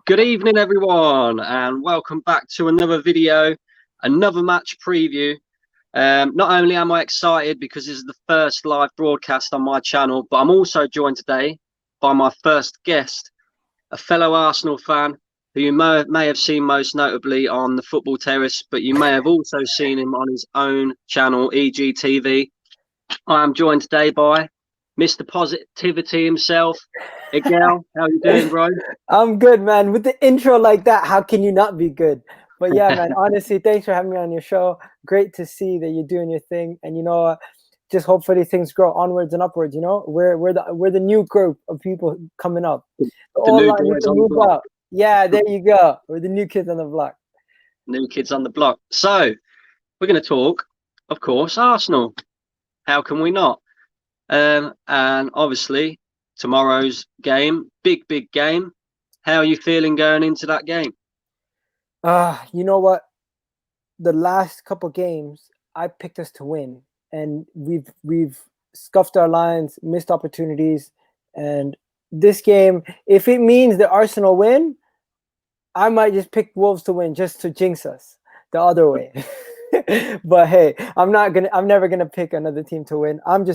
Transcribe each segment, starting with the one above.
Good evening, everyone, and welcome back to another video, another match preview. Not only am I excited because this is the first live broadcast on my channel, but I'm also joined today by my first guest, a fellow Arsenal fan who you may have seen most notably on the Football Terrace, but you may have also seen him on his own channel, EGTV. I am joined today by Mr. Positivity himself, Egal. How you doing, bro? I'm good, man. With the intro like that, how can you not be good? But yeah, man, honestly, thanks for having me on your show. Great to see that you're doing your thing. And just hopefully things grow onwards and upwards, We're the new group of people coming up. The The old new line need boys to on the move block. out. Yeah, there you go. We're the new kids on the block. New kids on the block. So we're going to talk, of course, Arsenal. How can we not? And obviously tomorrow's game, big game. How are you feeling going into that game? You know what? The last couple games, I picked us to win, and we've scuffed our lines, missed opportunities, and this game, if it means that Arsenal win, I might just pick Wolves to win just to jinx us the other way. But hey, I'm never gonna pick another team to win. I'm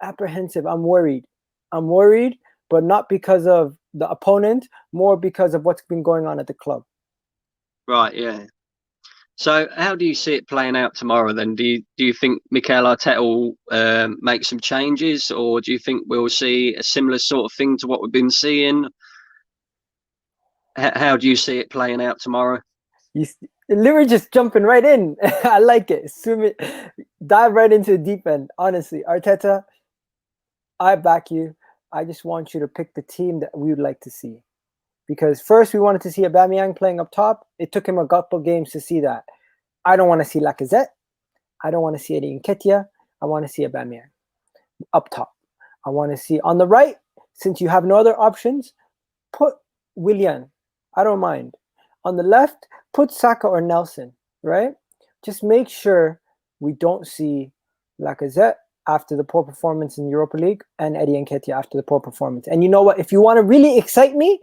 apprehensive. I'm worried, but not because of the opponent, more because of what's been going on at the club. Right, yeah. So how do you see it playing out tomorrow then? Do you think Mikel Arteta will make some changes, or do you think we'll see a similar sort of thing to what we've been seeing? How do you see it playing out tomorrow? You literally just jumping right in. I like it. Dive right into the deep end. Honestly, Arteta, I back you. I just want you to pick the team that we would like to see. Because first we wanted to see Aubameyang playing up top. It took him a couple games to see that. I don't want to see Lacazette. I don't want to see Eddie Nketiah. I want to see Aubameyang up top. I want to see on the right, since you have no other options, put Willian. I don't mind. On the left, put Saka or Nelson, right? Just make sure we don't see Lacazette after the poor performance in Europa League and Eddie Nketiah after the poor performance. And you know what? If you want to really excite me,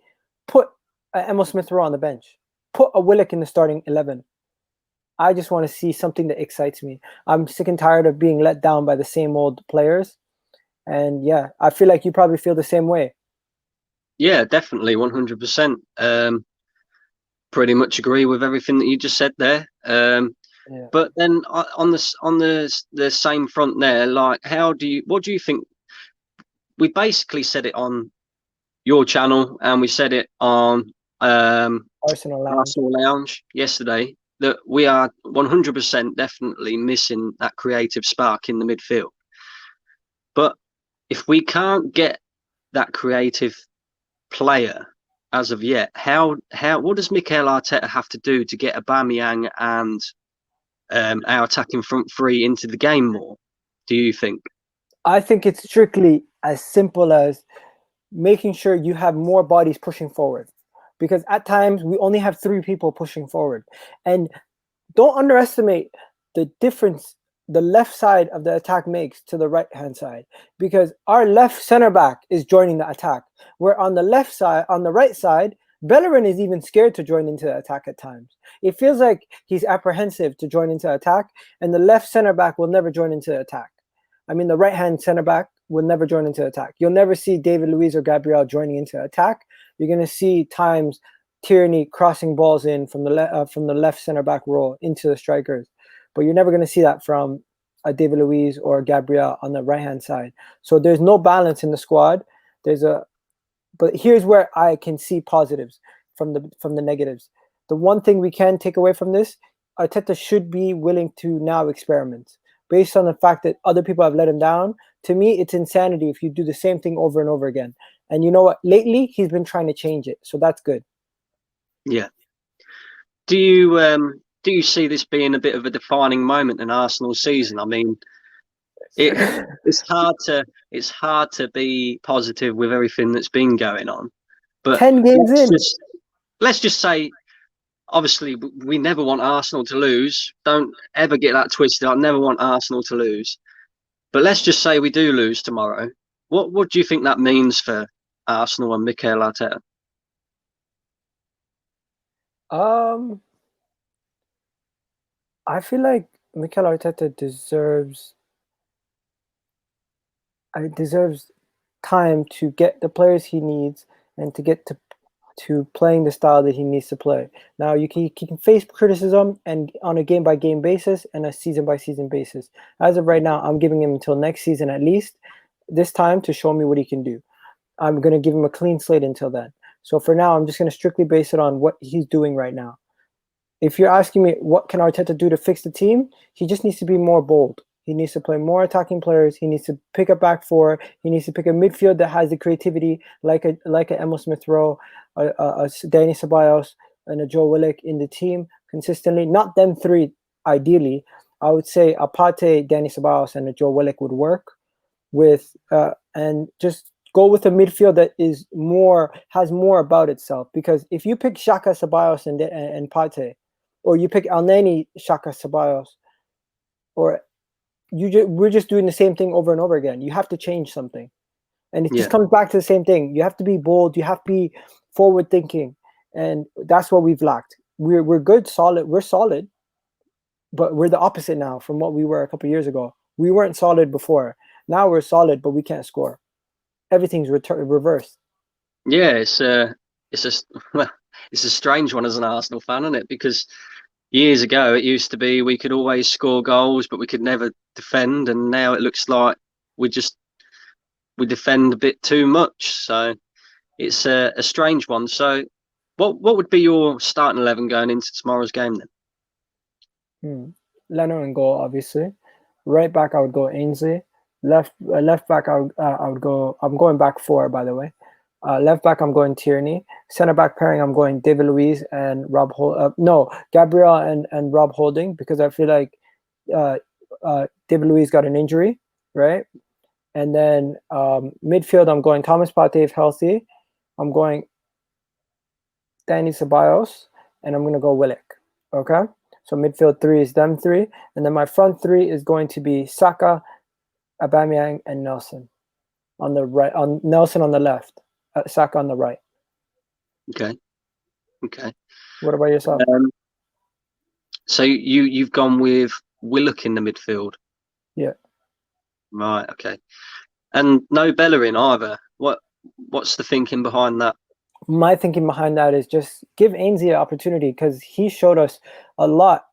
put Emil Smith-Rowe on the bench. Put a Willock in the starting 11. I just want to see something that excites me. I'm sick and tired of being let down by the same old players. And yeah, I feel like you probably feel the same way. Yeah, definitely, 100%. Pretty much agree with everything that you just said there. Yeah. But then on the same front there, like, what do you think? We basically said it on your channel and we said it on Arsenal Lounge yesterday that we are 100% definitely missing that creative spark in the midfield. But if we can't get that creative player as of yet, what does Mikel Arteta have to do to get Aubameyang and our attacking front three into the game more, do you think? I think it's strictly as simple as making sure you have more bodies pushing forward, because at times we only have 3 people pushing forward. And don't underestimate the difference the left side of the attack makes to the right hand side, because our left center back is joining the attack, where on the right side, Bellerin is even scared to join into the attack at times. It feels like he's apprehensive to join into attack, and the left center back will never join into attack. I mean, the right hand center back will never join into attack. You'll never see David Luiz or Gabriel joining into attack. You're going to see times Tierney crossing balls in from the left center back role into the strikers, but you're never going to see that from David Luiz or Gabriel on the right hand side. So there's no balance in the squad. But here's where I can see positives from the negatives. The one thing we can take away from this, Arteta should be willing to now experiment based on the fact that other people have let him down. To me, it's insanity if you do the same thing over and over again. And you know what? Lately, he's been trying to change it, so that's good. Yeah. Do you see this being a bit of a defining moment in Arsenal's season? I mean, it's hard to be positive with everything that's been going on. But 10 games let's just say, obviously, we never want Arsenal to lose. Don't ever get that twisted. I never want Arsenal to lose. But let's just say we do lose tomorrow. What do you think that means for Arsenal and Mikel Arteta? I feel like Mikel Arteta deserves time to get the players he needs and to get to playing the style that he needs to play. Now you can face criticism and on a game by game basis and a season by season basis. As of right now, I'm giving him until next season at least this time to show me what he can do. I'm going to give him a clean slate until then. So for now, I'm just going to strictly base it on what he's doing right now. If you're asking me what can Arteta do to fix the team, he just needs to be more bold. He needs to play more attacking players. He needs to pick a back four. He needs to pick a midfield that has the creativity, like a Emil Smith-Rowe, a Danny Ceballos, and a Joe Willock in the team consistently. Not them three, ideally. I would say a Partey, Danny Ceballos, and a Joe Willock would work with, and just go with a midfield that has more about itself. Because if you pick Xhaka, Ceballos, and Partey, or you pick Elneny, Xhaka, Ceballos, or we're just doing the same thing over and over again. You have to change something, and it just comes back to the same thing. You have to be bold. You have to be forward thinking, and that's what we've lacked. We're good, solid. We're solid, but we're the opposite now from what we were a couple of years ago. We weren't solid before. Now we're solid, but we can't score. Everything's reversed. Yeah, it's a strange one as an Arsenal fan, isn't it? Because years ago it used to be we could always score goals, but we could never defend, and now it looks like we defend a bit too much. So it's a strange one. So what would be your starting 11 going into tomorrow's game then? Leno and goal, obviously. Right back, I would go Ainsley. Left back, I would go. I'm going back four, by the way. Left back, I'm going Tierney. Center back pairing, I'm going David Luiz and Gabriel and Rob Holding, because I feel like David Luiz got an injury, right? And then midfield, I'm going Thomas Partey if healthy. I'm going Danny Ceballos, and I'm going to go Willock. Okay? So midfield three is them three. And then my front three is going to be Saka, Aubameyang, and Nelson on the right. On Nelson on the left, Saka on the right. Okay. What about yourself? So you've gone with Willock in the midfield. Yeah. Right. Okay. And no Bellerin either. What's the thinking behind that? My thinking behind that is just give Ainsley an opportunity, because he showed us a lot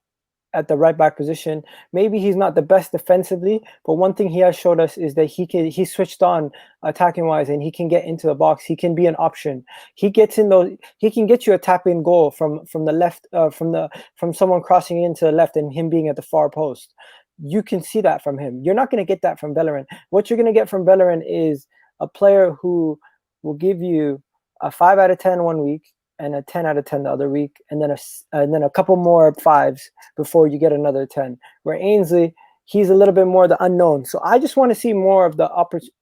at the right back position. Maybe he's not the best defensively, but one thing he has showed us is that he switched on attacking wise, and he can get into the box. He can be an option. He gets in those. He can get you a tap in goal from the left, from someone crossing into the left and him being at the far post. You can see that from him. You're not going to get that from Bellerin. What you're going to get from Bellerin is a player who will give you a 5 out of 10 one week and a 10 out of 10 the other week, and then a couple more 5s before you get another 10. Where Ainsley, he's a little bit more the unknown. So I just want to see more of the opportunity.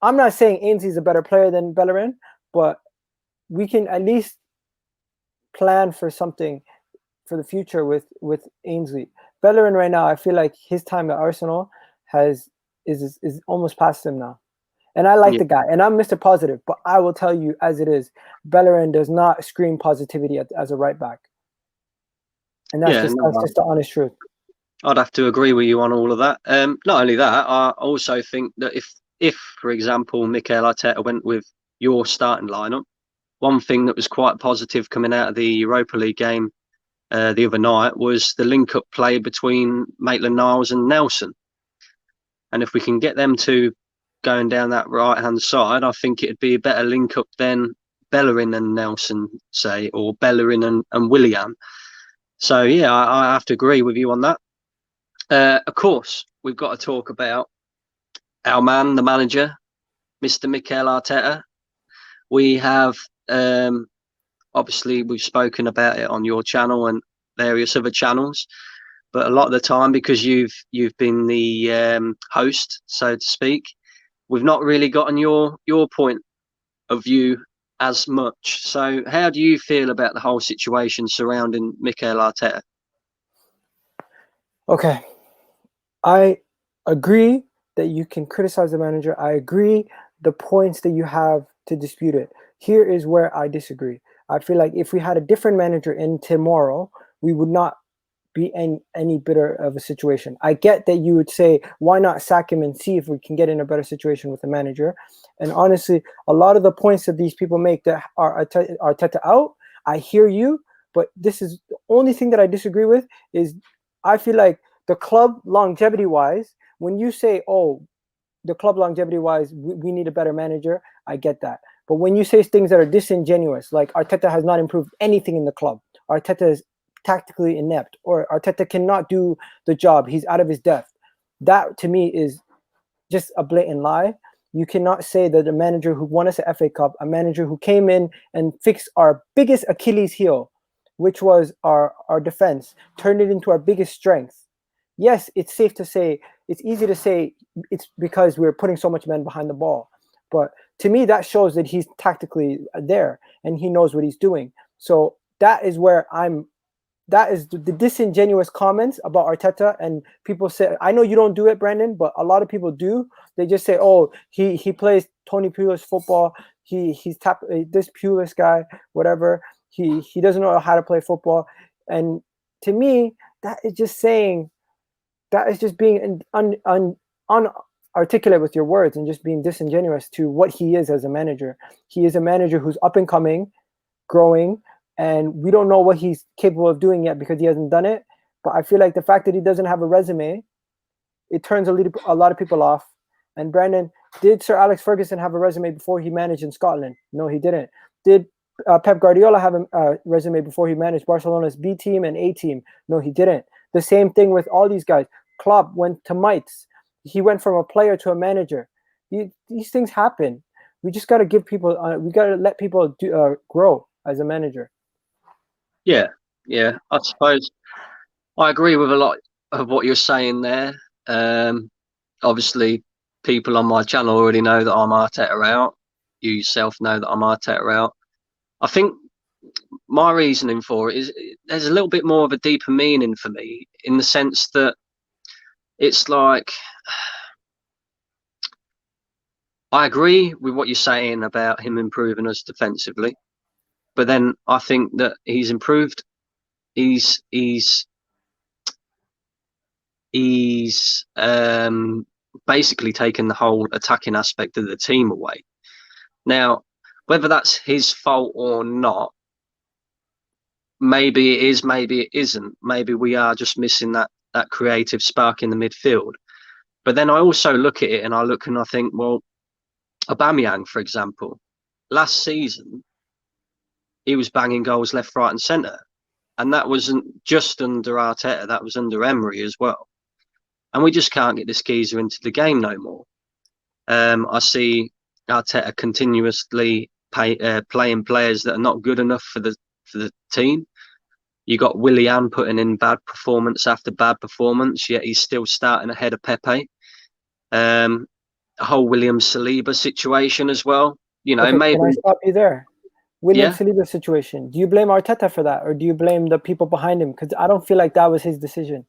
I'm not saying Ainsley's a better player than Bellerin, but we can at least plan for something for the future with Ainsley. Bellerin right now, I feel like his time at Arsenal is almost past him now. And I like the guy, and I'm Mr. Positive, but I will tell you as it is, Bellerin does not scream positivity as a right back. And that's just the honest truth. I'd have to agree with you on all of that. Not only that, I also think that if for example, Mikel Arteta went with your starting lineup, one thing that was quite positive coming out of the Europa League game the other night was the link-up play between Maitland-Niles and Nelson. And if we can get them two going down that right-hand side, I think it'd be a better link-up than Bellerin and Nelson, say, or Bellerin and Willian. So, yeah, I have to agree with you on that. Of course, we've got to talk about our man, the manager, Mr. Mikel Arteta. We have, obviously, we've spoken about it on your channel and various other channels, but a lot of the time, because you've been the host, so to speak, we've not really gotten your point of view as much. So how do you feel about the whole situation surrounding Mikel Arteta? Okay. I agree that you can criticize the manager. I agree the points that you have to dispute it. Here is where I disagree. I feel like if we had a different manager in tomorrow, we would not be any better of a situation. I get that you would say, why not sack him and see if we can get in a better situation with the manager? And honestly, a lot of the points that these people make that are Arteta out, I hear you, but this is the only thing that I disagree with is I feel like the club longevity-wise, when you say, oh, the club longevity-wise, we need a better manager, I get that. But when you say things that are disingenuous, like Arteta has not improved anything in the club, Arteta is tactically inept, or Arteta cannot do the job, he's out of his depth, that to me is just a blatant lie. You cannot say that a manager who won us an FA Cup, a manager who came in and fixed our biggest Achilles heel, which was our defense, turned it into our biggest strength. Yes, it's safe to say, it's easy to say it's because we're putting so much men behind the ball. But to me, that shows that he's tactically there and he knows what he's doing. So that is where that is the disingenuous comments about Arteta. And people say, I know you don't do it, Brandon, but a lot of people do. They just say, oh, he plays Tony Pulis football. He's this Pulis guy, whatever. He doesn't know how to play football. And to me, that is just saying, that is just being unarticulate with your words and just being disingenuous to what he is as a manager. He is a manager who's up and coming, growing, and we don't know what he's capable of doing yet because he hasn't done it. But I feel like the fact that he doesn't have a resume, it turns a lot of people off. And Brandon, did Sir Alex Ferguson have a resume before he managed in Scotland? No, he didn't. Did Pep Guardiola have a resume before he managed Barcelona's B team and A team? No, he didn't. The same thing with all these guys. Klopp went to Mainz. He went from a player to a manager. These things happen. We just got to give people, we got to let people grow as a manager. Yeah. I suppose I agree with a lot of what you're saying there. Obviously, people on my channel already know that I'm Arteta out. You yourself know that I'm Arteta out. I think my reasoning for it is there's a little bit more of a deeper meaning for me, in the sense that it's like, I agree with what you're saying about him improving us defensively, but then I think that he's improved. He's basically taken the whole attacking aspect of the team away. Now, whether that's his fault or not, maybe it is, maybe it isn't. Maybe we are just missing that creative spark in the midfield. But then I also look at it and I think, well, Aubameyang, for example, last season, he was banging goals left, right and centre. And that wasn't just under Arteta, that was under Emery as well. And we just can't get this geezer into the game no more. I see Arteta continuously playing players that are not good enough for the team. You got Willian putting in bad performance after bad performance, yet he's still starting ahead of Pepe. The whole William Saliba situation as well. You know, okay, maybe. Can I stop you there? William Saliba situation. Do you blame Arteta for that, or do you blame the people behind him? Because I don't feel like that was his decision.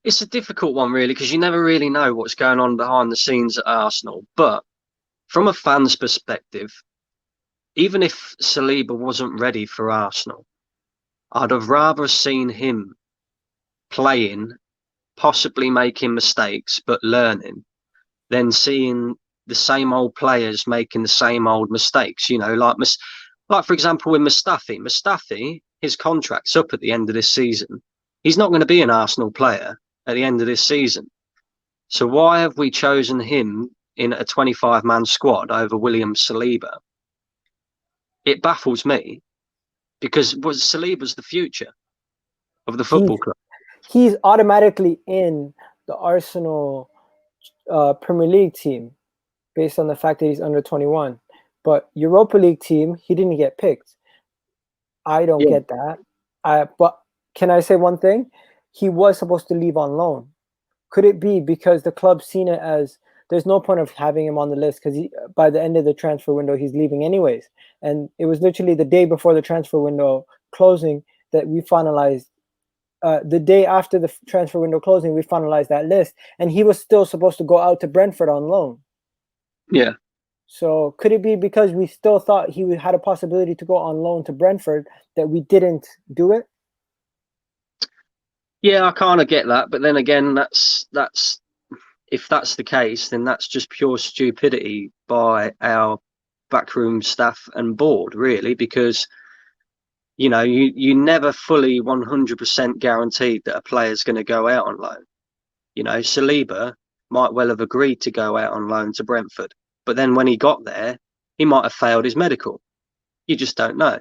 It's a difficult one, really, because you never really know what's going on behind the scenes at Arsenal. But from a fan's perspective, even if Saliba wasn't ready for Arsenal, I'd have rather seen him playing, possibly making mistakes, but learning, than seeing the same old players making the same old mistakes. You know, like for example, with Mustafi, his contract's up at the end of this season. He's not going to be an Arsenal player at the end of this season. So why have we chosen him in a 25-man squad over William Saliba? It baffles me, because Saliba's the future of the football club. He's automatically in the Arsenal Premier League team based on the fact that he's under 21. But Europa League team, he didn't get picked. I don't get that. But can I say one thing? He was supposed to leave on loan. Could it be because the club seen it as there's no point of having him on the list, because by the end of the transfer window, he's leaving anyways. And it was literally the day before the transfer window closing that we finalized. The day after the transfer window closing, we finalized that list, and he was still supposed to go out to Brentford on loan. Yeah. So could it be because we still thought he had a possibility to go on loan to Brentford that we didn't do it? Yeah, I kind of get that, but then again, that's if that's the case, then that's just pure stupidity by our backroom staff and board, really, because you never fully 100% guaranteed that a player's going to go out on loan. Saliba might well have agreed to go out on loan to Brentford, but then when he got there, he might have failed his medical. You just don't know.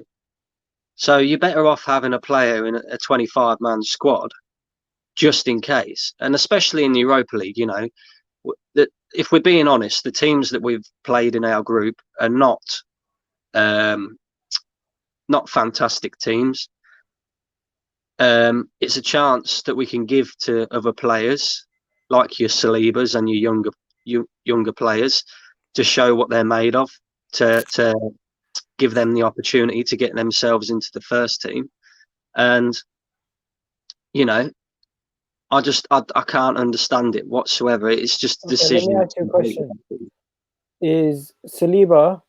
So you're better off having a player in a 25-man squad just in case, and especially in the Europa League. That if we're being honest, the teams that we've played in our group are not fantastic teams. It's a chance that we can give to other players like your Salibas and your younger players to show what they're made of, to give them the opportunity to get themselves into the first team. And I can't understand it whatsoever. It's just a decision. Let me ask you a question. Is Saliba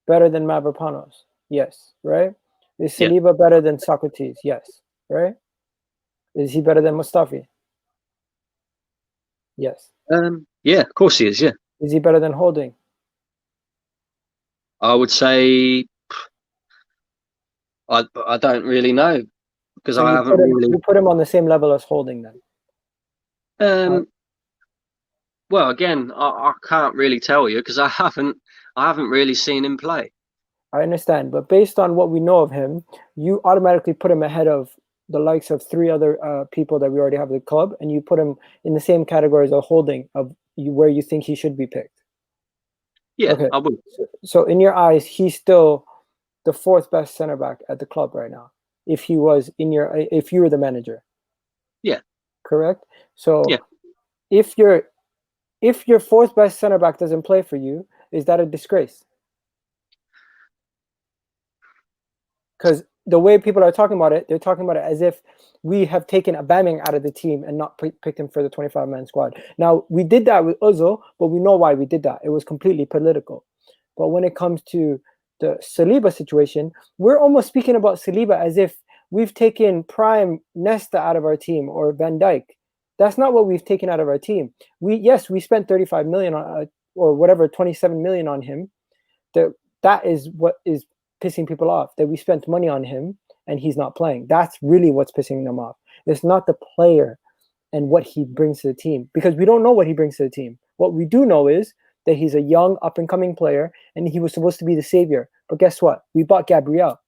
better than Mavropanos? Yes, right? Is Saliba better than Socrates? Yes, right? Is he better than Mustafi? Yes. Yeah, of course he is, yeah. Is he better than Holding? I would say I don't really know, because So I haven't really. You put him on the same level as Holding then? Well, again, I can't really tell you because I haven't really seen him play. I understand, but based on what we know of him, you automatically put him ahead of the likes of 3 other people that we already have at the club, and you put him in the same category as a Holding of where you think he should be picked. Yeah, okay. I would. So in your eyes, he's still the 4th best center back at the club right now. If you were the manager. Yeah. Correct. So yeah. If your 4th best center back doesn't play for you, is that a disgrace? Because the way people are talking about it, they're talking about it as if we have taken Aubameyang out of the team and not picked him for the 25-man squad. Now, we did that with Ozil, but we know why we did that. It was completely political. But when it comes to the Saliba situation, we're almost speaking about Saliba as if we've taken prime Nesta out of our team or Van Dijk. That's not what we've taken out of our team. We spent 35 million on, or whatever, 27 million on him. That is what is pissing people off, that we spent money on him and he's not playing. That's really what's pissing them off. It's not the player and what he brings to the team, because we don't know what he brings to the team. What we do know is that he's a young up-and-coming player and he was supposed to be the savior. But guess what? We bought Gabriel.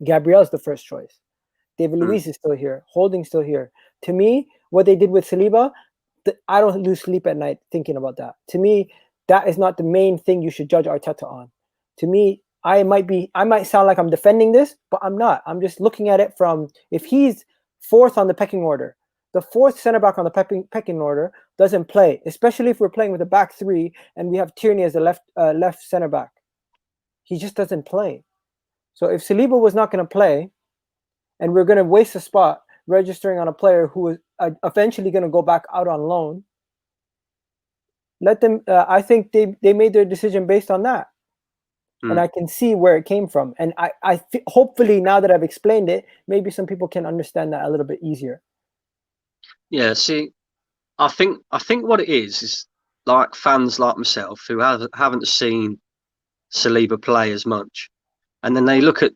Gabriel's the first choice. David Luiz is still here. Holding's still here. To me, what they did with Saliba, I don't lose sleep at night thinking about that. To me, that is not the main thing you should judge Arteta on. To me, I might sound like I'm defending this, but I'm not. I'm just looking at it from, if he's 4th on the pecking order, the 4th center back on the pecking order doesn't play, especially if we're playing with a back 3 and we have Tierney as the left center back. He just doesn't play. So if Saliba was not going to play, and we're going to waste a spot registering on a player who is eventually going to go back out on loan, let them. I think they made their decision based on that. And I can see where it came from. And hopefully now that I've explained it, maybe some people can understand that a little bit easier. Yeah, see, I think what it is like fans like myself who haven't seen Saliba play as much. And then they look at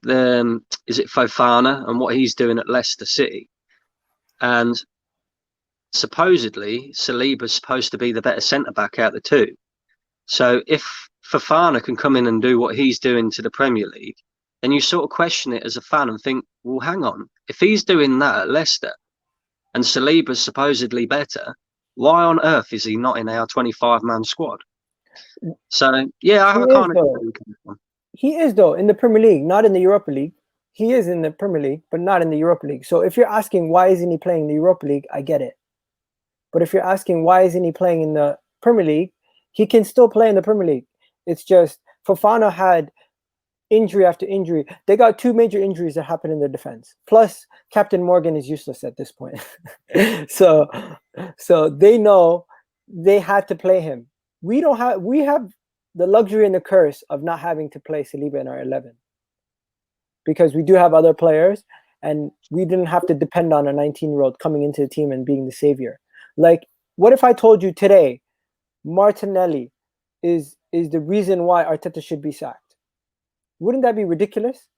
is it Fofana and what he's doing at Leicester City. And supposedly Saliba's supposed to be the better centre-back out of the two. So if Fofana can come in and do what he's doing to the Premier League, then you sort of question it as a fan and think, well, hang on. If he's doing that at Leicester and Saliba's supposedly better, why on earth is he not in our 25-man squad? So, yeah, I have a kind of... He is, though, in the Premier League, not in the Europa League. He is in the Premier League, but not in the Europa League. So if you're asking why isn't he playing in the Europa League, I get it. But if you're asking why isn't he playing in the Premier League, he can still play in the Premier League. It's just Fofana had injury after injury. They got 2 major injuries that happened in their defense. Plus, Captain Morgan is useless at this point. So they know they had to play him. We have the luxury and the curse of not having to play Saliba in our 11, because we do have other players, and we didn't have to depend on a 19-year-old coming into the team and being the savior. Like, what if I told you today Martinelli is the reason why Arteta should be sacked? Wouldn't that be ridiculous?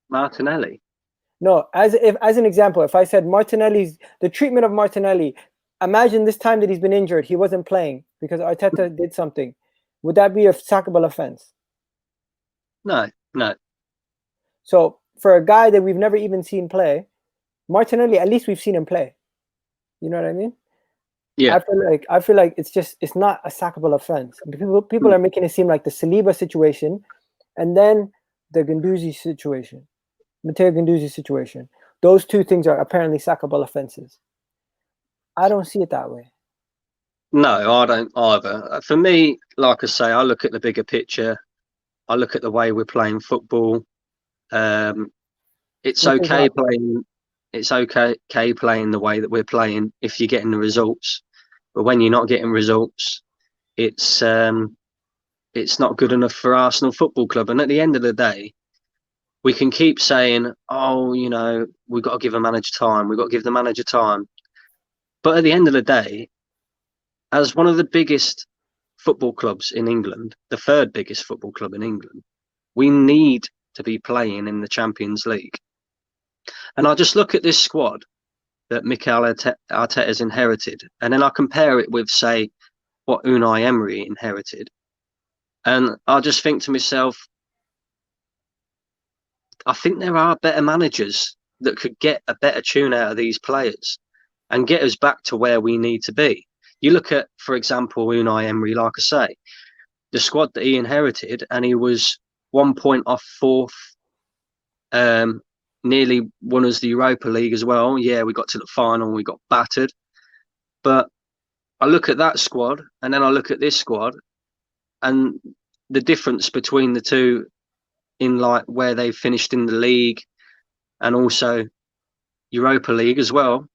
Martinelli? No, as an example, if I said the treatment of Martinelli, imagine this time that he's been injured, he wasn't playing because Arteta did something. Would that be a sackable offense? No. So for a guy that we've never even seen play, Martinelli, at least we've seen him play. You know what I mean? Yeah. I feel like it's not a sackable offense. People are making it seem like the Saliba situation, and then the Guendouzi situation, Matteo Guendouzi situation. Those two things are apparently sackable offenses. I don't see it that way. No, I don't either. For me, like I say, I look at the bigger picture. I look at the way we're playing football. It's okay playing. It's okay playing the way that we're playing if you're getting the results. But when you're not getting results, it's not good enough for Arsenal Football Club. And at the end of the day, we can keep saying, "Oh, you know, we've got to give a manager time. We've got to give the manager time." But at the end of the day, as one of the biggest football clubs in England, the third biggest football club in England, we need to be playing in the Champions League. And I just look at this squad that Mikel Arteta has inherited, and then I compare it with, say, what Unai Emery inherited. And I just think to myself, I think there are better managers that could get a better tune out of these players and get us back to where we need to be. You look at, for example, Unai Emery, like I say, the squad that he inherited, and he was 1 point off fourth, nearly won us the Europa League as well. Yeah, we got to the final, we got battered. But I look at that squad, and then I look at this squad, and the difference between the two in like where they finished in the league and also Europa League as well.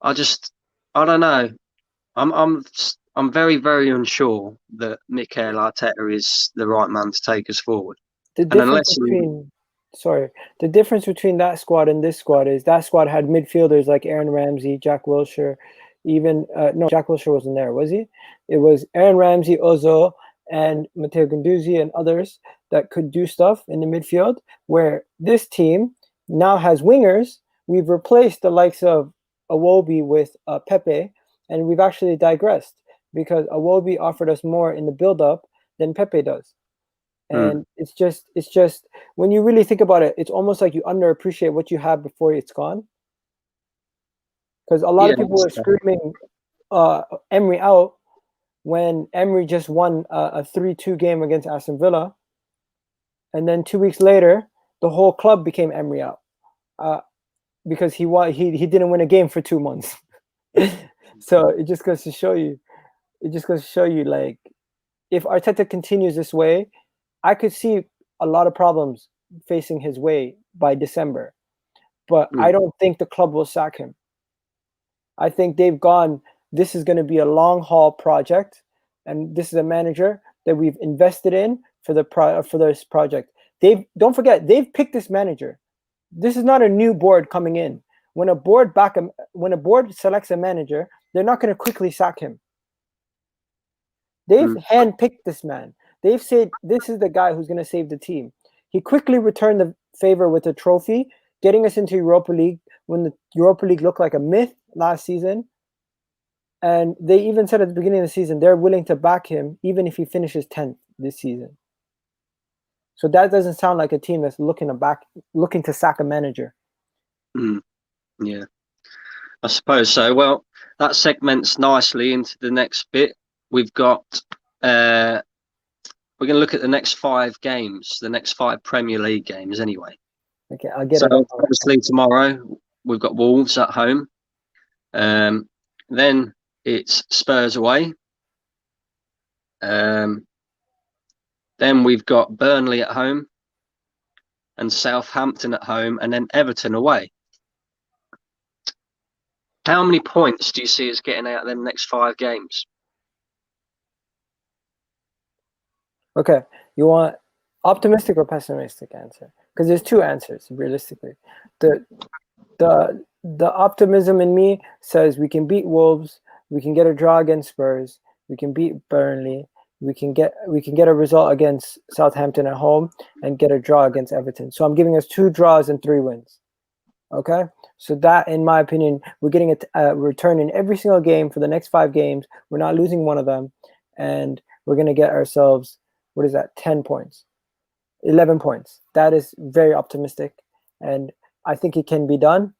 I don't know. I'm very, very unsure that Mikel Arteta is the right man to take us forward. The difference between that squad and this squad is that squad had midfielders like Aaron Ramsey, Jack Wilshere, Jack Wilshere wasn't there, was he? It was Aaron Ramsey, Ozil, and Matteo Guendouzi and others that could do stuff in the midfield, where this team now has wingers. We've replaced the likes of Iwobi with Pepe, and we've actually digressed because Iwobi offered us more in the build-up than Pepe does. And it's just when you really think about it, it's almost like you underappreciate what you have before it's gone. Because a lot of people were screaming Emery out when Emery just won a 3-2 game against Aston Villa, and then 2 weeks later, the whole club became Emery out because he didn't win a game for 2 months. So it just goes to show you. Like, if Arteta continues this way, I could see a lot of problems facing his way by December. But I don't think the club will sack him. I think they've gone, this is going to be a long haul project, and this is a manager that we've invested in for this project. Don't forget, they've picked this manager. This is not a new board coming in. When a board selects a manager, they're not going to quickly sack him. They've handpicked this man. They've said this is the guy who's going to save the team. He quickly returned the favor with a trophy, getting us into Europa League when the Europa League looked like a myth last season. And they even said at the beginning of the season they're willing to back him even if he finishes 10th this season. So that doesn't sound like a team that's looking to sack a manager. Yeah, I suppose so. Well, that segments nicely into the next bit. We've got we're going to look at the next 5 games, the next 5 Premier League games anyway. Okay, I'll get it. Obviously tomorrow we've got Wolves at home. Then it's Spurs away. Then we've got Burnley at home and Southampton at home, and then Everton away. How many points do you see us getting out of them next 5 games? Okay, you want optimistic or pessimistic answer? Because there's two answers realistically. The the optimism in me says we can beat Wolves, we can get a draw against Spurs, we can beat Burnley, we can get a result against Southampton at home, and get a draw against Everton. So I'm giving us 2 draws and 3 wins. Okay, so that, in my opinion, we're getting a return in every single game for the next 5 games. We're not losing one of them, and we're gonna get ourselves, what is that, 10 points, 11 points. That is very optimistic, and I think it can be done,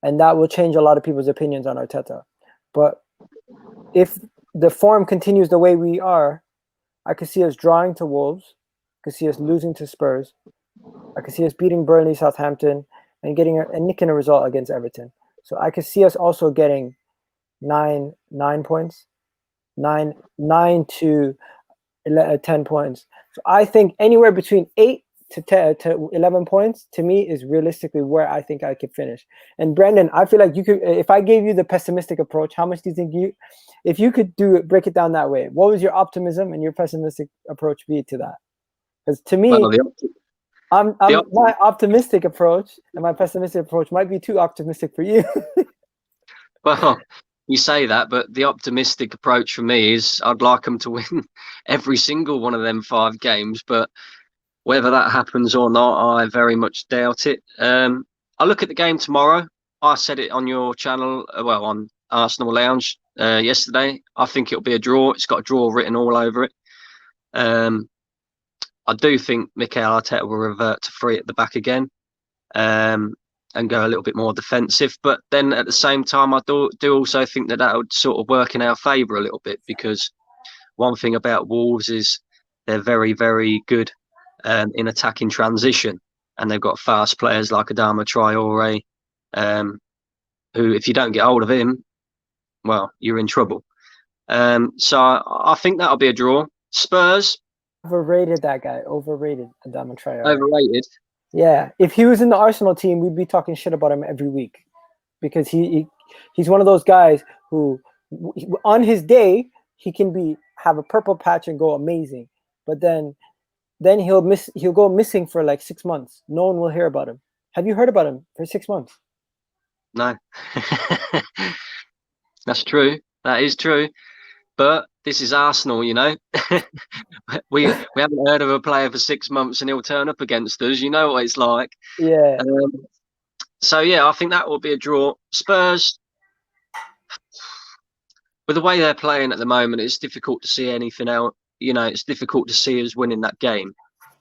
and that will change a lot of people's opinions on Arteta. But if the form continues the way we are, I could see us drawing to Wolves, I could see us losing to Spurs, I could see us beating Burnley, Southampton, and nicking a result against Everton. So I could see us also getting 9 points, 9 to 10 points. So I think anywhere between 8 to 10 to 11 points to me is realistically where I think I could finish. And Brandon, I feel like you could, if I gave you the pessimistic approach, how much do you think if you could break it down that way, what was your optimism and your pessimistic approach be to that? Because to me, Well, my optimistic approach and my pessimistic approach might be too optimistic for you. well, you say that, but the optimistic approach for me is I'd like them to win every single one of them 5 games, but whether that happens or not, I very much doubt it. I look at the game tomorrow. I said it on your channel, well, on Arsenal Lounge yesterday. I think it'll be a draw. It's got a draw written all over it. I do think Mikel Arteta will revert to 3 at the back again, and go a little bit more defensive. But then at the same time, I do also think that would sort of work in our favour a little bit, because one thing about Wolves is they're very, very good in attacking transition, and they've got fast players like Adama Traore, who, if you don't get hold of him, well, you're in trouble. So I think that'll be a draw. Spurs, Overrated, that guy. Overrated, Adama Traore. overrated. Yeah, if he was in the Arsenal team, we'd be talking shit about him every week, because he's one of those guys who, on his day, he can have a purple patch and go amazing, but then he'll go missing for like 6 months. No one will hear about him. Have you heard about him for 6 months? No. That's true. That is true. But this is Arsenal, you know. we haven't heard of a player for 6 months and he'll turn up against us. You know what it's like. Yeah. So yeah, I think that will be a draw. Spurs, with the way they're playing at the moment, it's difficult to see anything else. You know, it's difficult to see us winning that game.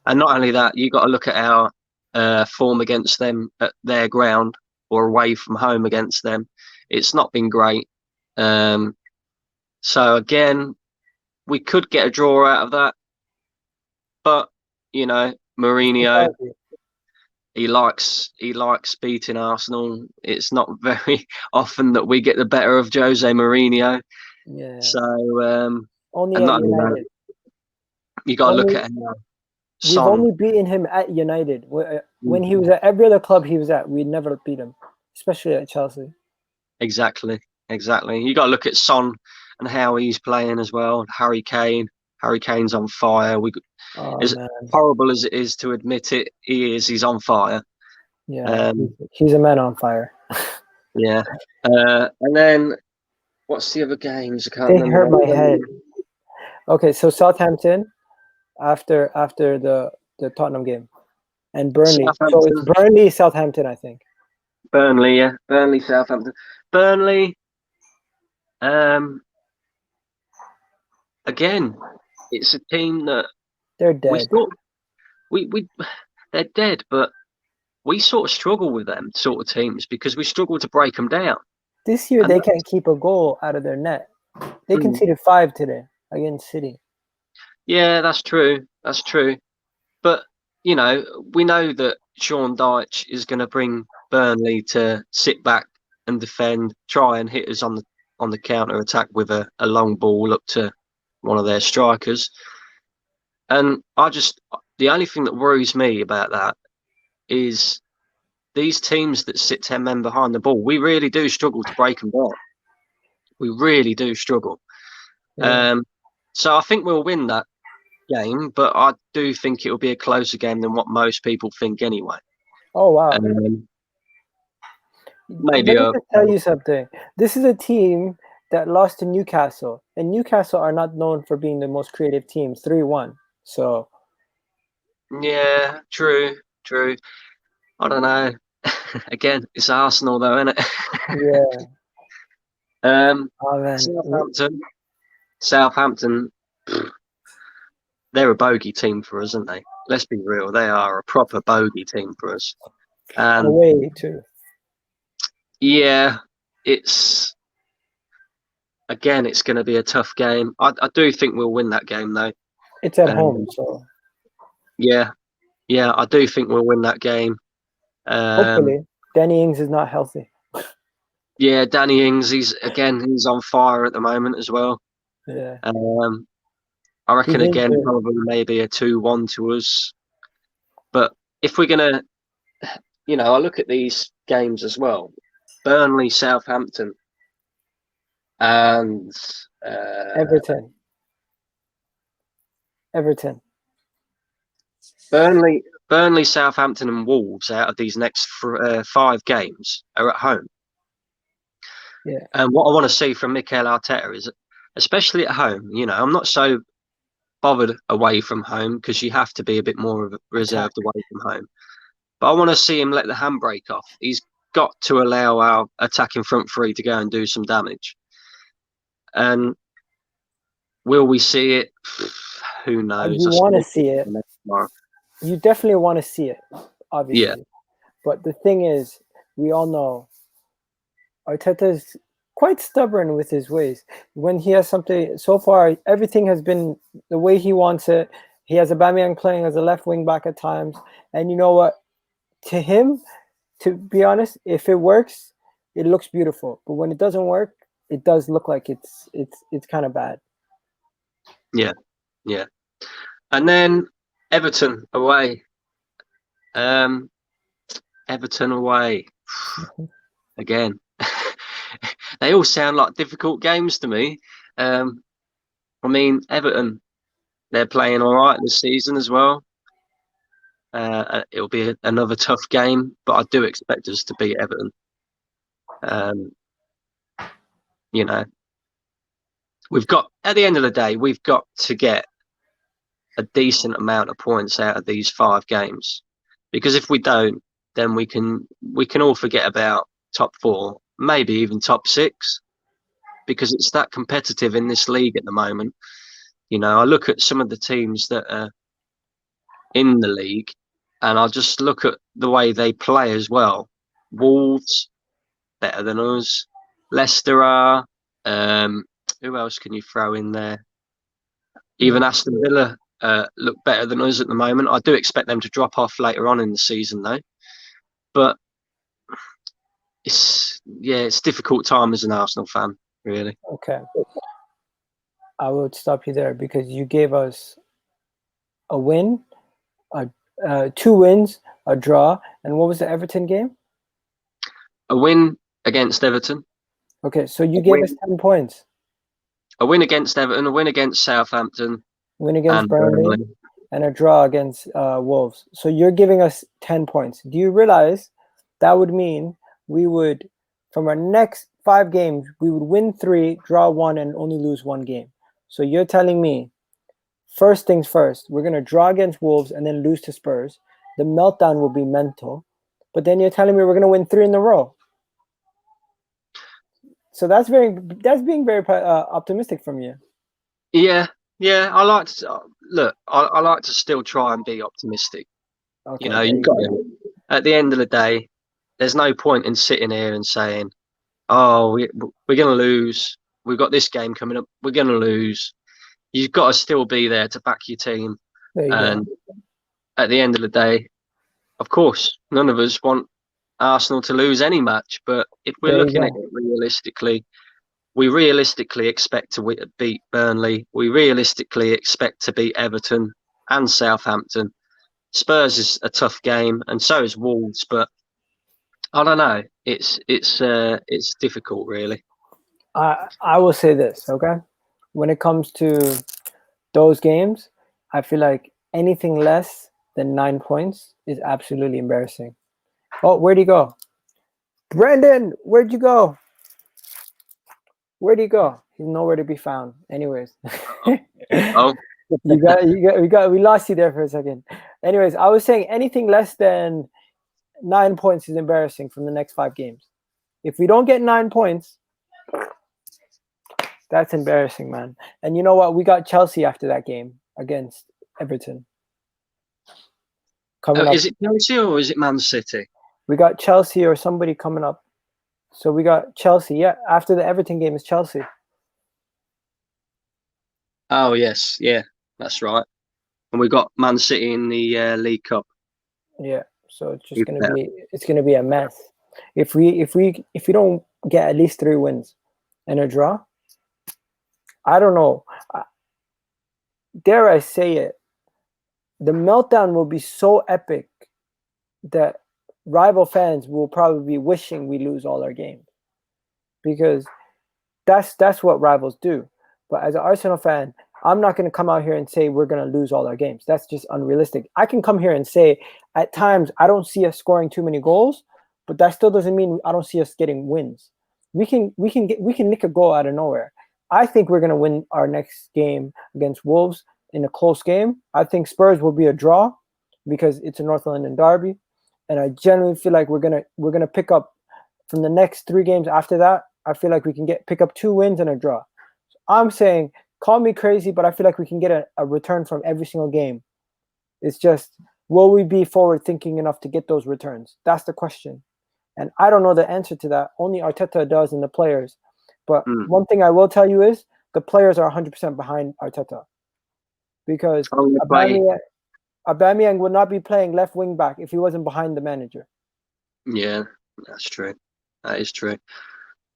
And not only that, you got to look at our form against them at their ground or away from home against them. It's not been great. So again, we could get a draw out of that. But, you know, Mourinho, he likes beating Arsenal. It's not very often that we get the better of Jose Mourinho. Yeah. So only and at not only United. that, you got to look at We've only beaten him at United. When he was at every other club he was at, we'd never beat him, especially at Chelsea. Exactly. You got to look at Son and how he's playing as well. Harry Kane's on fire. As horrible as it is to admit it, he's on fire. Yeah, he's a man on fire. Yeah. And then what's the other games? I can't remember. They hurt my head. Okay, so Southampton after the Tottenham game, and Burnley. So it's Burnley, Southampton, I think. Burnley, yeah. Burnley, Southampton. Burnley. Again, it's a team that they're dead. They're dead, but we sort of struggle with them sort of teams because we struggle to break them down. This year, they can't keep a goal out of their net. They conceded 5 today against City. Yeah, that's true. But, you know, we know that Sean Dyche is going to bring Burnley to sit back and defend, try and hit us on the counter attack with a long ball up to one of their strikers. And the only thing that worries me about that is these teams that sit 10 men behind the ball, we really do struggle to break them down. We really do struggle. Yeah. So I think we'll win that. game, but I do think it will be a closer game than what most people think anyway. Oh wow! Maybe Let me just tell you something. This is a team that lost to Newcastle, and Newcastle are not known for being the most creative teams. 3-1. So yeah, true. I don't know. Again, it's Arsenal though, isn't it? yeah. Oh man. Southampton, they're a bogey team for us, aren't they? Let's be real, they are a proper bogey team for us. Away too. Yeah, it's going to be a tough game. I do think we'll win that game though. It's at home, so yeah, I do think we'll win that game. Hopefully, Danny Ings is not healthy. Yeah, Danny Ings, he's on fire at the moment as well. Yeah. I reckon again probably maybe a 2-1 to us. But if we're gonna, I look at these games as well. Burnley, Southampton, and Everton. Burnley, Southampton, and Wolves out of these next 5 games are at home. Yeah. And what I want to see from Mikel Arteta is, especially at home, I'm not so bothered away from home because you have to be a bit more reserved away from home. But I want to see him let the handbrake off. He's got to allow our attacking front three to go and do some damage. And will we see it? Who knows? You want to see it. You definitely want to see it, obviously. Yeah. But the thing is, we all know Arteta's quite stubborn with his ways. When he has something, so far, everything has been the way he wants it. He has Aubameyang playing as a left wing back at times. And you know what? To him, to be honest, if it works, it looks beautiful. But when it doesn't work, it does look like it's kind of bad. Yeah. And then Everton away. Everton away. Again. They all sound like difficult games to me. I mean, Everton, they're playing all right this season as well. It'll be another tough game, but I do expect us to beat Everton. We've got, at the end of the day, we've got to get a decent amount of points out of these 5 games, because if we don't, then we can all forget about top 4, maybe even top 6, because it's that competitive in this league at the moment. I look at some of the teams that are in the league, and I'll just look at the way they play as well. Wolves, better than us. Leicester are. Who else can you throw in there? Even Aston Villa look better than us at the moment. I do expect them to drop off later on in the season, though. But it's difficult time as an Arsenal fan, really. Okay. I would stop you there because you gave us a win, 2 wins, a draw, and what was the Everton game? A win against Everton. Okay, so you gave us 10 points. A win against Everton, a win against Southampton, win against Burnley, and a draw against Wolves. So you're giving us 10 points. Do you realize that would mean we would, from our next 5 games, we would win 3, draw 1, and only lose 1 game? So you're telling me, first things first, we're going to draw against Wolves and then lose to Spurs. The meltdown will be mental. But then you're telling me we're going to win 3 in a row. So that's being very optimistic from you. Yeah. I like to look. I like to still try and be optimistic. Okay, you've got to, at the end of the day, there's no point in sitting here and saying, "Oh, we're going to lose. We've got this game coming up. We're going to lose." You've got to still be there to back your team. And at the end of the day, of course, none of us want Arsenal to lose any match. But if we're looking at it realistically, we realistically expect to beat Burnley. We realistically expect to beat Everton and Southampton. Spurs is a tough game, and so is Wolves. But I don't know. It's difficult, really. I will say this, okay? When it comes to those games, I feel like anything less than 9 points is absolutely embarrassing. Oh, where'd he go? Brandon, where'd you go? Where'd he go? He's nowhere to be found. Anyways. Oh, we lost you there for a second. Anyways, I was saying anything less than 9 points is embarrassing from the next 5 games. If we don't get 9 points, that's embarrassing, man. And you know what? We got Chelsea after that game against Everton. Coming up. Is it Chelsea or is it Man City? We got Chelsea or somebody coming up. So we got Chelsea. Yeah, after the Everton game is Chelsea. Oh, yes. Yeah, that's right. And we got Man City in the League Cup. Yeah, so it's just gonna be a mess. If we don't get at least 3 wins and a draw, I don't know. Dare I say it, the meltdown will be so epic that rival fans will probably be wishing we lose all our games, because that's what rivals do. But as an Arsenal fan, I'm not going to come out here and say we're going to lose all our games. That's just unrealistic. I can come here and say at times I don't see us scoring too many goals, but that still doesn't mean I don't see us getting wins. We can nick a goal out of nowhere. I think we're going to win our next game against Wolves in a close game. I think Spurs will be a draw because it's a North London derby, and I genuinely feel like we're gonna pick up from the next 3 games after that. I feel like we can pick up 2 wins and a draw. So I'm saying, call me crazy, but I feel like we can get a return from every single game. It's just, will we be forward thinking enough to get those returns? That's the question. And I don't know the answer to that. Only Arteta does, and the players. But one thing I will tell you is the players are 100% behind Arteta, because Aubameyang would not be playing left wing back if he wasn't behind the manager. Yeah, that's true. That is true.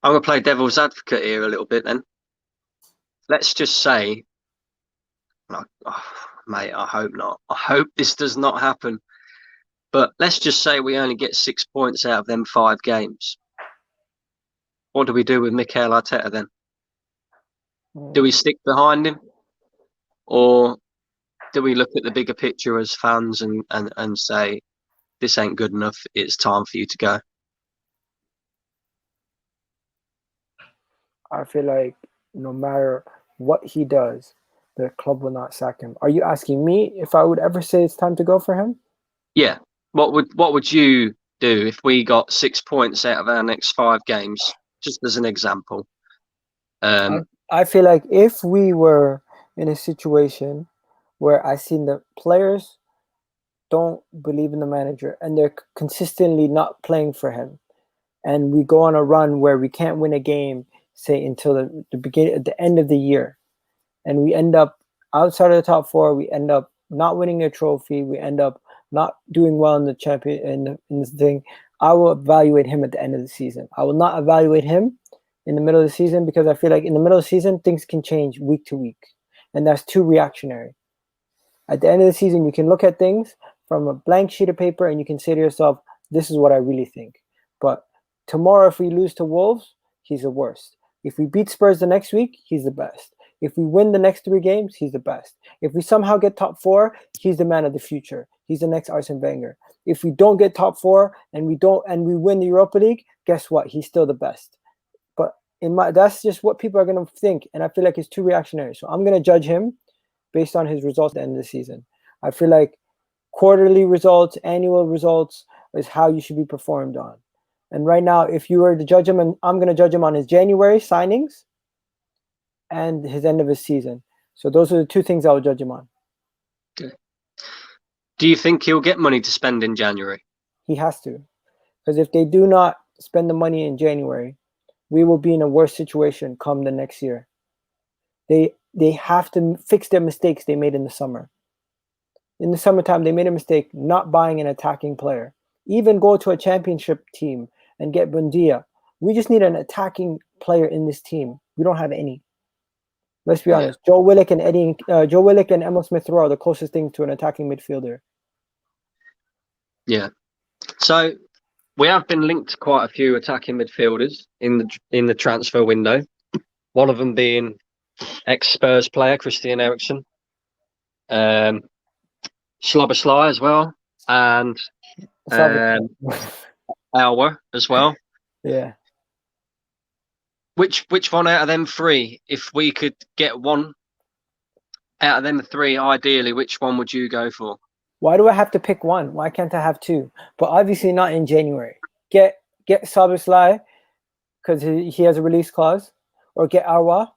I'm going to play devil's advocate here a little bit then. Let's just say, mate, I hope not. I hope this does not happen. But let's just say we only get 6 points out of them 5 games. What do we do with Mikel Arteta then? Do we stick behind him? Or do we look at the bigger picture as fans and say, this ain't good enough, it's time for you to go? I feel like no matter what he does, the club will not sack him. Are you asking me if I would ever say it's time to go for him? Yeah. What would you do if we got 6 points out of our next 5 games, just as an example? I feel like if we were in a situation where I seen the players don't believe in the manager and they're consistently not playing for him, and we go on a run where we can't win a game, say until the end of the year, and we end up outside of the top 4, we end up not winning a trophy, we end up not doing well in the champion in this thing, I will evaluate him at the end of the season. I will not evaluate him in the middle of the season, because I feel like in the middle of the season things can change week to week, and that's too reactionary. At the end of the season, you can look at things from a blank sheet of paper and you can say to yourself, this is what I really think. But tomorrow, if we lose to Wolves, he's the worst. If we beat Spurs the next week, he's the best. If we win the next 3 games, he's the best. If we somehow get top 4, he's the man of the future. He's the next Arsene Wenger. If we don't get top 4 and we win the Europa League, guess what? He's still the best. But that's just what people are going to think, and I feel like it's too reactionary. So I'm going to judge him based on his results at the end of the season. I feel like quarterly results, annual results is how you should be performed on. And right now, if you were to judge him, and I'm going to judge him on his January signings and his end of his season. So those are the 2 things I would judge him on. Okay. Do you think he'll get money to spend in January? He has to. Because if they do not spend the money in January, we will be in a worse situation come the next year. They have to fix their mistakes they made in the summer. In the summertime, they made a mistake not buying an attacking player. Even go to a championship team and get Bundia. We just need an attacking player in this team. We don't have any. Let's be honest. Joe Willock and Emil Smith-Rowe are the closest thing to an attacking midfielder. Yeah. So we have been linked to quite a few attacking midfielders in the transfer window. One of them being ex-Spurs player Christian Eriksen. Slobosly as well, and Alwa as well. Yeah. Which one out of them three, if we could get one out of them three, ideally, which one would you go for? Why do I have to pick one? Why can't I have two? But obviously not in January. Get Slobosly because he has a release clause, or get Arwa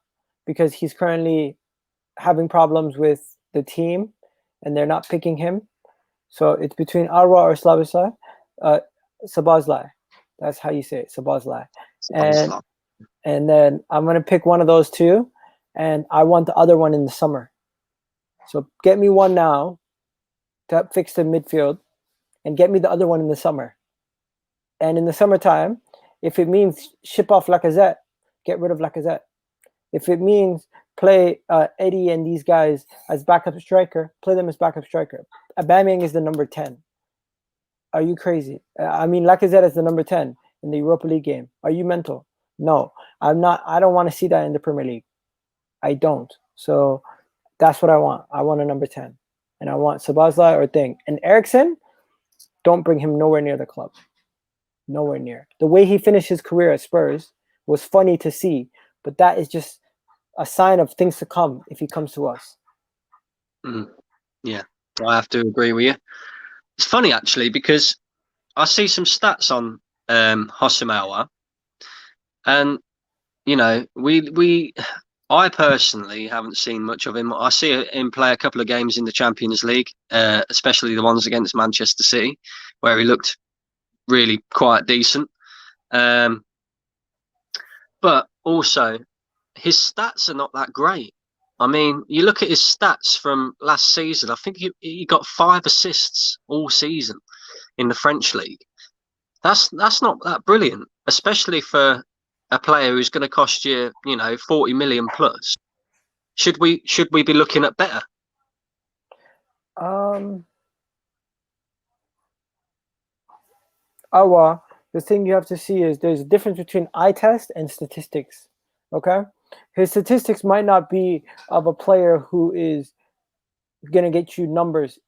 because he's currently having problems with the team and they're not picking him. So it's between Arwa or Slobosly. Sabazlai. That's how you say it, Sabazlai. And then I'm going to pick one of those two, and I want the other one in the summer. So get me one now to fix the midfield, and get me the other one in the summer. And in the summertime, if it means ship off Lacazette, get rid of Lacazette. If it means play Eddie and these guys as backup striker, play them as backup striker. Aubameyang is the number 10. Are you crazy? I mean, Lacazette is the number 10 in the Europa League game. Are you mental? No, I'm not. I don't want to see that in the Premier League. I don't. So that's what I want. I want a number 10. And I want Sabazlai or Thing. And Eriksen, don't bring him nowhere near the club. Nowhere near. The way he finished his career at Spurs was funny to see, but that is just a sign of things to come if he comes to us. Yeah, I have to agree with you. It's funny, actually, because I see some stats on Hosamawa, and you know, I personally haven't seen much of him. I see him play a couple of games in the Champions League, especially the ones against Manchester City, where he looked really quite decent. But also, his stats are not that great. I mean, you look at his stats from last season. I think he got 5 assists all season in the French league. That's not that brilliant, especially for a player who's going to cost you, 40 million plus. Should we be looking at better? The thing you have to see is there's a difference between eye test and statistics. Okay, his statistics might not be of a player who is going to get you numbers,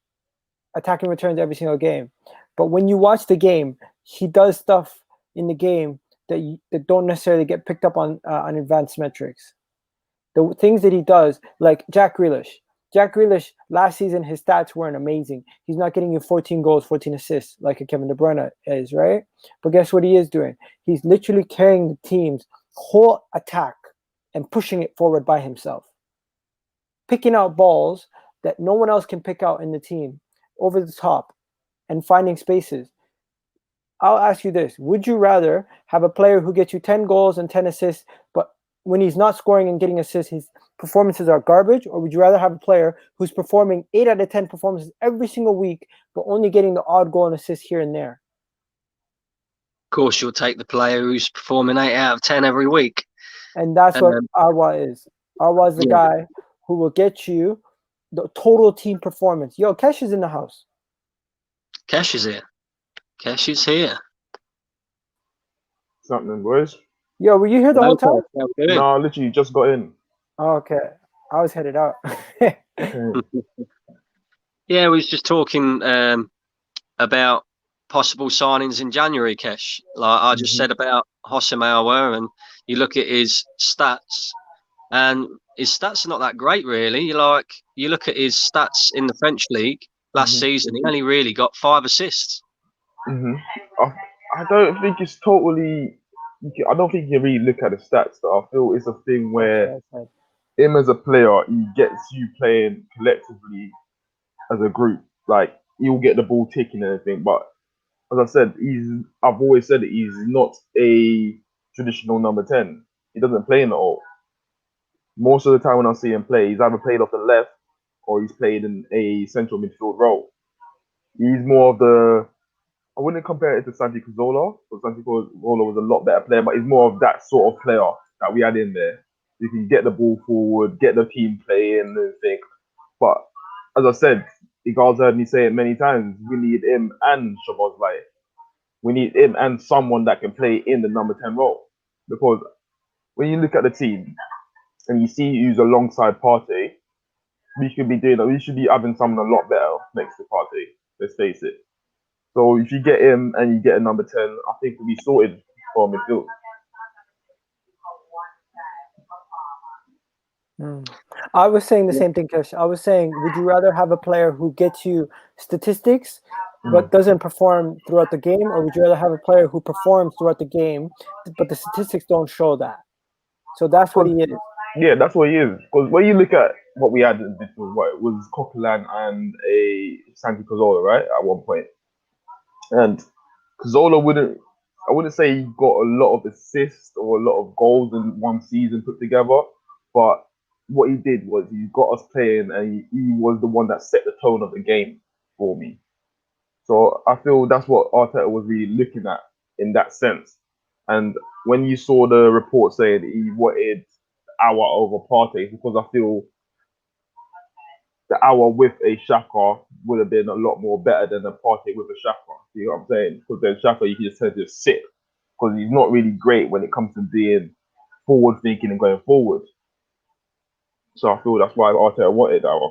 attacking returns every single game, but when you watch the game, he does stuff in the game that don't necessarily get picked up on advanced metrics. The things that he does, like Jack Grealish. Jack Grealish, last season, his stats weren't amazing. He's not getting you 14 goals, 14 assists like a Kevin De Bruyne is, right? But guess what he is doing? He's literally carrying the team's whole attack and pushing it forward by himself. Picking out balls that no one else can pick out in the team over the top and finding spaces. I'll ask you this. Would you rather have a player who gets you 10 goals and 10 assists, but when he's not scoring and getting assists, his performances are garbage? Or would you rather have a player who's performing 8 out of 10 performances every single week, but only getting the odd goal and assist here and there? Of course, you'll take the player who's performing 8 out of 10 every week. And that's what Arwa is. Arwa is the guy who will get you the total team performance. Yo, Kesh is in the house. Kesh is here. Kesh is here. Something, boys. Yo, were you here the whole time? No, literally just got in. Oh, okay. I was headed out. Yeah, we was just talking about possible signings in January, Kesh. Like I just said about Hosamawa, and you look at his stats, and his stats are not that great, really. You look at his stats in the French league last season, he only really got 5 assists. I don't think it's totally. I don't think you really look at the stats. Though. I feel it's a thing where him as a player, he gets you playing collectively as a group. Like he'll get the ball ticking and everything. But as I said, I've always said that he's not a traditional number 10. He doesn't play in the all. Most of the time when I see him play, he's either played off the left or he's played in a central midfield role. He's more of the. I wouldn't compare it to Santi Cazorla, because Santi Cazorla was a lot better player, but he's more of that sort of player that we had in there. You can get the ball forward, get the team playing and everything. But as I said, Egal's heard me say it many times, we need him and Szoboszlai. We need him and someone that can play in the number 10 role. Because when you look at the team and you see who's alongside Partey, we should be doing that. We should be having someone a lot better next to Partey. Let's face it. So if you get him and you get a number 10, I think we'll be sorted for midfield. I was saying the same thing, Kish. I was saying, would you rather have a player who gets you statistics but doesn't perform throughout the game, or would you rather have a player who performs throughout the game but the statistics don't show that? So that's what he is. Yeah, that's what he is. Because when you look at what we had, it was Coquelin and a Santi Cazorla, right, at one point. And Cazorla I wouldn't say he got a lot of assists or a lot of goals in one season put together, but what he did was he got us playing, and he was the one that set the tone of the game for me. So I feel that's what Arteta was really looking at in that sense. And when you saw the report saying he wanted hour over Partey, because I feel the hour with a Xhaka would have been a lot more better than a Partey with a Xhaka. You know what I'm saying? Because then Xhaka, you can just tend to sit, because he's not really great when it comes to being forward thinking and going forward. So I feel that's why Arteta wanted hour.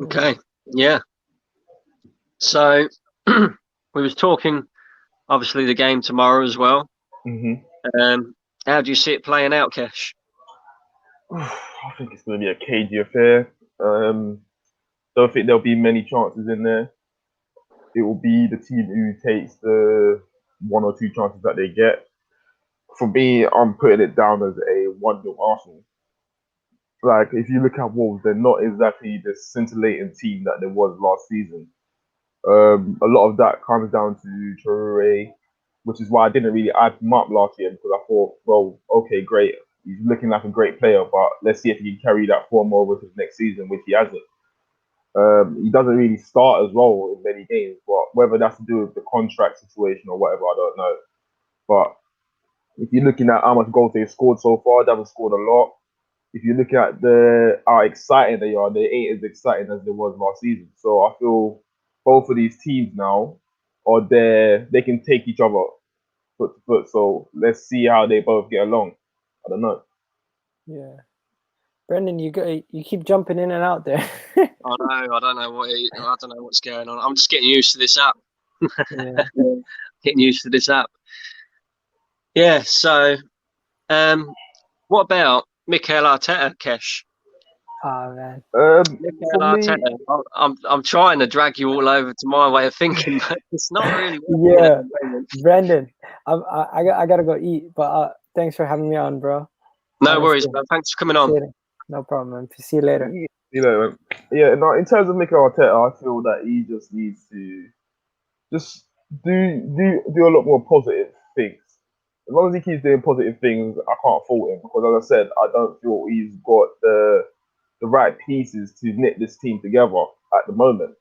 Okay, yeah. So we was talking, obviously, the game tomorrow as well. How do you see it playing out, Kesh? I think it's going to be a cagey affair. Don't think there'll be many chances in there. It will be the team who takes the 1 or 2 chances that they get. For me, I'm putting it down as a 1-0 Arsenal. Like, if you look at Wolves, they're not exactly the scintillating team that they was last season. A lot of that comes down to Traore, which is why I didn't really add him up last year, because I thought, well, okay, great. He's looking like a great player, but let's see if he can carry that form over to the next season, which he hasn't. He doesn't really start as well in many games, but whether that's to do with the contract situation or whatever, I don't know. But if you're looking at how much goals they've scored so far, they haven't scored a lot. If you look at how exciting they are, they ain't as exciting as they was last season. So I feel both of these teams now are there. They can take each other foot to foot. So let's see how they both get along. I don't know. Yeah, Brendan, you keep jumping in and out there. I don't know what's going on. I'm just getting used to this app. Yeah. Getting used to this app. Yeah. So, what about Mikel Arteta, Kesh? Oh man. Mikel Arteta. I'm trying to drag you all over to my way of thinking, but it's not really. Yeah, Brendan, I gotta go eat, but thanks for having me on, bro. No worries, bro. Thanks for coming on. No problem, man. See you later. Yeah, no, in terms of Mikel Arteta, I feel that he just needs to just do a lot more positive things. As long as he keeps doing positive things, I can't fault him, because, as I said, I don't feel he's got the right pieces to knit this team together at the moment.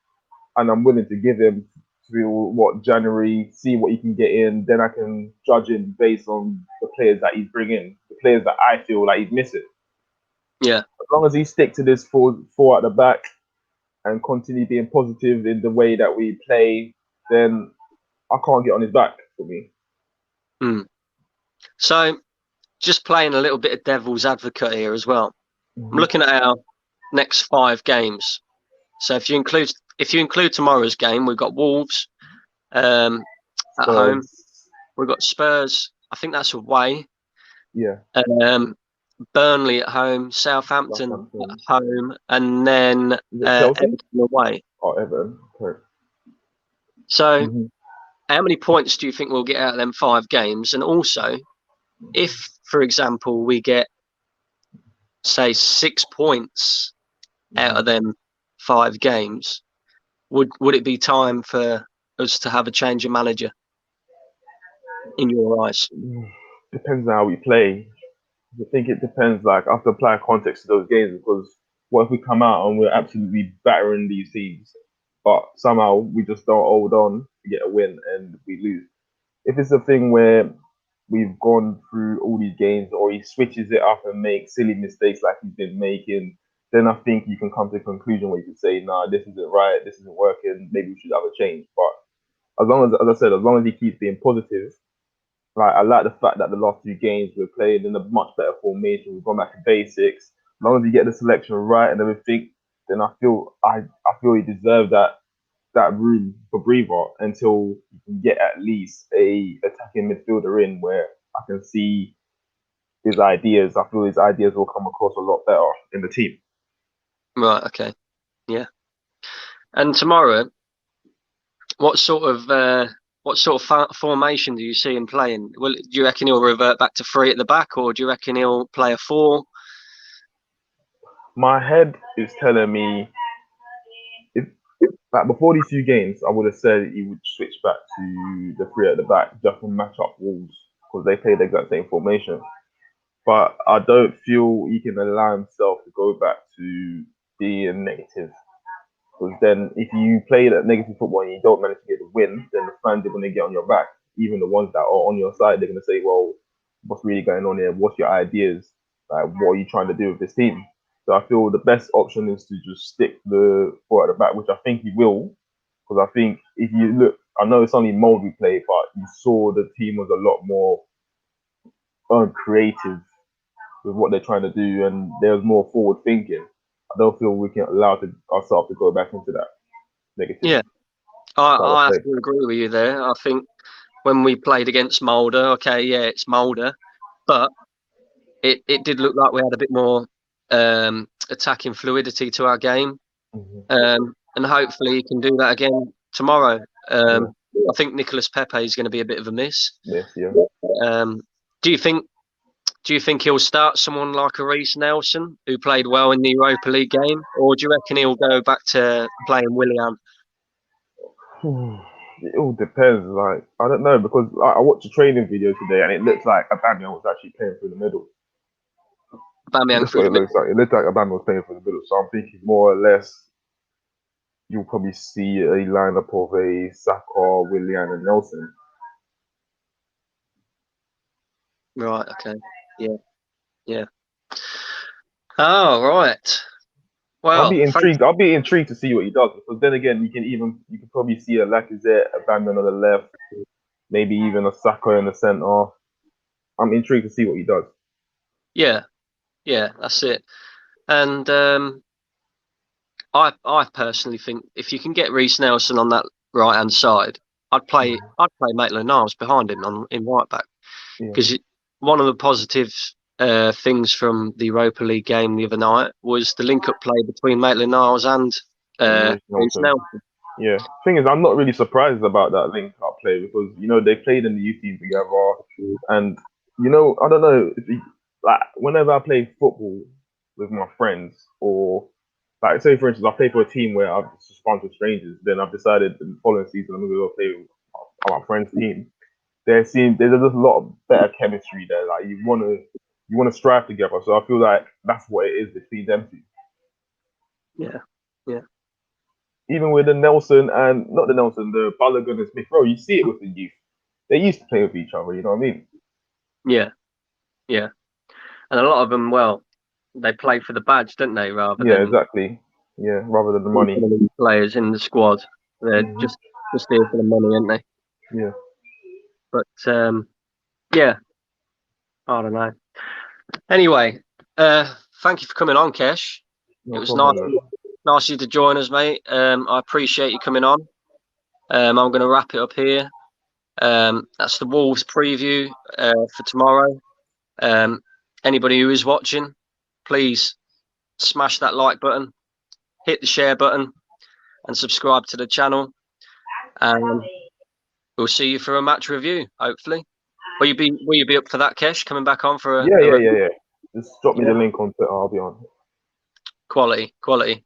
And I'm willing to give him till January, see what he can get in. Then I can judge him based on the players that he's bringing, the players that I feel like he's missing. Yeah. As long as he stick to this four at the back and continue being positive in the way that we play, then I can't get on his back, for me. So, just playing a little bit of devil's advocate here as well. I'm looking at our next 5 games. So if you include tomorrow's game, we've got Wolves at home. We've got Spurs. I think that's away. Yeah. Burnley at home, Southampton at home, and then Everton away. Oh, Everton. Okay. So, how many points do you think we'll get out of them 5 games? And also, if, for example, we get, say, 6 points out of them 5 games, would it be time for us to have a change of manager, in your eyes? Depends on how we play. I think it depends. Like, I have to apply context to those games, because what if we come out and we're absolutely battering these teams, but somehow we just don't hold on to get a win and we lose? If it's a thing where we've gone through all these games, or he switches it up and makes silly mistakes like he's been making, then I think you can come to a conclusion where you can say, nah, this isn't right, this isn't working, maybe we should have a change. But as long as he keeps being positive, like, I like the fact that the last 2 games we're playing in a much better formation. We've gone back to basics. long as you get the selection right and everything, then I feel he deserved that room for breather until you can get at least a attacking midfielder in where I can see his ideas. I feel his ideas will come across a lot better in the team. Right. Okay. Yeah. And tomorrow, what sort of formation do you see him playing? Do you reckon he'll revert back to 3 at the back, or do you reckon he'll play a 4? My head is telling me, like before these 2 games, I would have said he would switch back to the 3 at the back just to match up Wolves because they play the exact same formation. But I don't feel he can allow himself to go back to being negative. Because then, if you play that negative football and you don't manage to get the win, then the fans are going to get on your back. Even the ones that are on your side, they're going to say, "Well, what's really going on here? What's your ideas? Like, what are you trying to do with this team?" So I feel the best option is to just stick the 4 at the back, which I think he will. Because I think if you look, I know it's only mold we play, but you saw the team was a lot more creative with what they're trying to do, and there's more forward thinking. I don't feel we can allow ourselves to go back into that negative. Yeah, I have to agree with you there. I think when we played against Mulder, okay, yeah, it's Mulder, but it did look like we had a bit more attacking fluidity to our game, and hopefully he can do that again tomorrow. I think Nicolas Pepe is going to be a bit of a miss. Yes, yeah. Do you think he'll start someone like a Reece Nelson, who played well in the Europa League game, or do you reckon he'll go back to playing Willian? It all depends. Like, I don't know, because I watched a training video today and it looks like Aubameyang was actually playing through the middle. That's what it looks like. It looks like Aubameyang was playing through the middle. So I'm thinking more or less you'll probably see a lineup of a Saka, Willian, and Nelson. Right. Okay. Yeah. Yeah. Oh, right. Well, I'll be intrigued. I'll be intrigued to see what he does, because then again, you can probably see a Lacazette, Aubameyang on the left, maybe even a Saka in the centre. I'm intrigued to see what he does. Yeah, that's it. And I personally think if you can get Reece Nelson on that right hand side, I'd play Maitland-Niles behind him in right back, because one of the positive things from the Europa League game the other night was the link up play between Maitland-Niles and Reece Nelson. Yeah, thing is, I'm not really surprised about that link up play, because they played in the youth team together, and I don't know, like whenever I play football with my friends, or like say for instance, I play for a team where I've just sponsored strangers, then I've decided the following season I'm going to go play with my friend's team. There's just a lot of better chemistry there. Like you want to strive together. So I feel like that's what it is between them two. Yeah, yeah. Even with the Balogun and Smith Rowe, you see it with the youth. They used to play with each other. You know what I mean? Yeah, yeah. And a lot of them, well, they play for the badge, don't they? Rather than exactly. Yeah, rather than the money. Players in the squad, they're just here for the money, aren't they? Yeah. But yeah, I don't know. Anyway, thank you for coming on, Kesh. It was nice of you to join us, mate. I appreciate you coming on. I'm going to wrap it up here. That's the Wolves preview for tomorrow. Anybody who is watching, please smash that like button, hit the share button, and subscribe to the channel. And we'll see you for a match review, hopefully. Will you be up for that, Kesh? Coming back on for a yeah. Just drop me the link on Twitter. I'll be on. Quality.